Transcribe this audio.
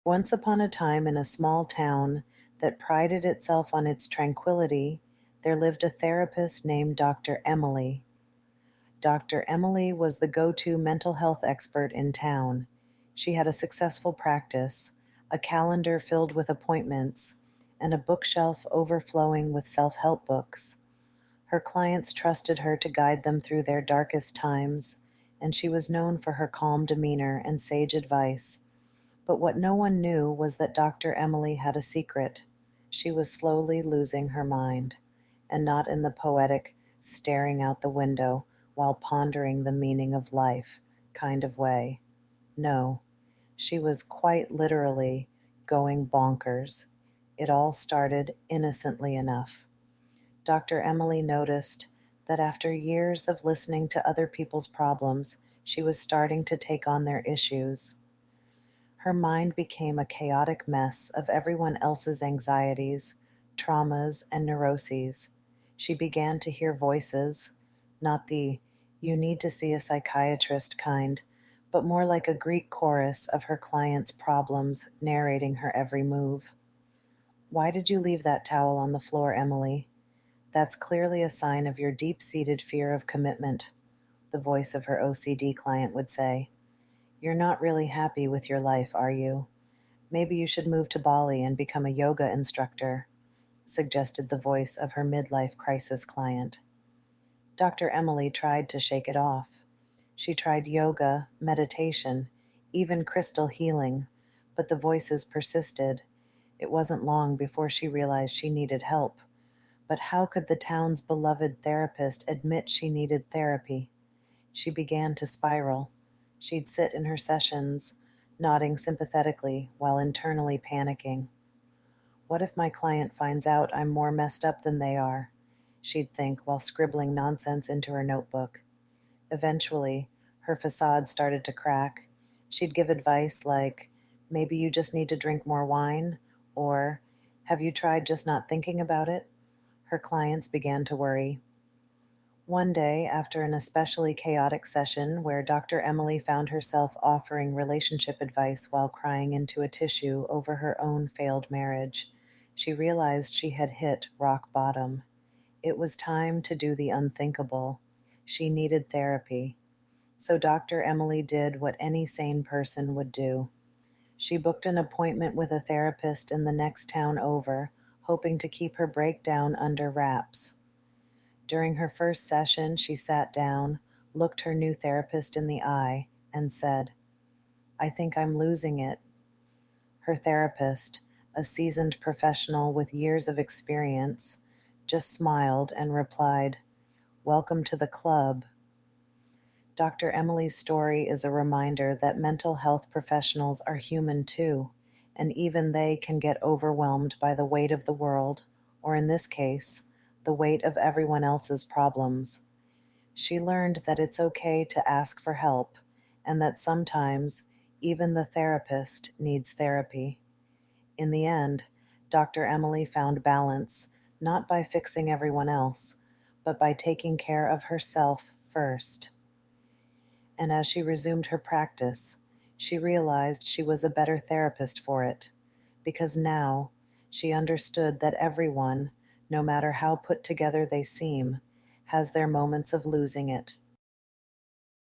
Once upon a time, in a small town that prided itself on its tranquility, there lived a therapist named Dr. Emily. Dr. Emily was the go-to mental health expert in town. She had a successful practice, a calendar filled with appointments, and a bookshelf overflowing with self-help books. Her clients trusted her to guide them through their darkest times, and she was known for her calm demeanor and sage advice. But what no one knew was that Dr. Emily had a secret. She was slowly losing her mind, and not in the poetic, staring out the window while pondering the meaning of life kind of way. No, she was quite literally going bonkers. It all started innocently enough. Dr. Emily noticed that after years of listening to other people's problems, she was starting to take on their issues. Her mind became a chaotic mess of everyone else's anxieties, traumas, and neuroses. She began to hear voices, not the "you need to see a psychiatrist" kind, but more like a Greek chorus of her clients' problems narrating her every move. "Why did you leave that towel on the floor, Emily? That's clearly a sign of your deep-seated fear of commitment," the voice of her OCD client would say. "You're not really happy with your life, are you? Maybe you should move to Bali and become a yoga instructor," suggested the voice of her midlife crisis client. Dr. Emily tried to shake it off. She tried yoga, meditation, even crystal healing, but the voices persisted. It wasn't long before she realized she needed help. But how could the town's beloved therapist admit she needed therapy? She began to spiral. She'd sit in her sessions, nodding sympathetically while internally panicking. "What if my client finds out I'm more messed up than they are?" she'd think while scribbling nonsense into her notebook. Eventually, her facade started to crack. She'd give advice like, "Maybe you just need to drink more wine," or "Have you tried just not thinking about it?" Her clients began to worry. One day, after an especially chaotic session where Dr. Emily found herself offering relationship advice while crying into a tissue over her own failed marriage, she realized she had hit rock bottom. It was time to do the unthinkable. She needed therapy. So Dr. Emily did what any sane person would do. She booked an appointment with a therapist in the next town over, hoping to keep her breakdown under wraps. During her first session, she sat down, looked her new therapist in the eye, and said, "I think I'm losing it." Her therapist, a seasoned professional with years of experience, just smiled and replied, "Welcome to the club." Dr. Emily's story is a reminder that mental health professionals are human too, and even they can get overwhelmed by the weight of the world, or in this case, the weight of everyone else's problems. She learned that it's okay to ask for help, and that sometimes even the therapist needs therapy. In the end, Dr. Emily found balance, not by fixing everyone else, but by taking care of herself first. And as she resumed her practice, she realized she was a better therapist for it, because now she understood that everyone, no matter how put together they seem, has their moments of losing it,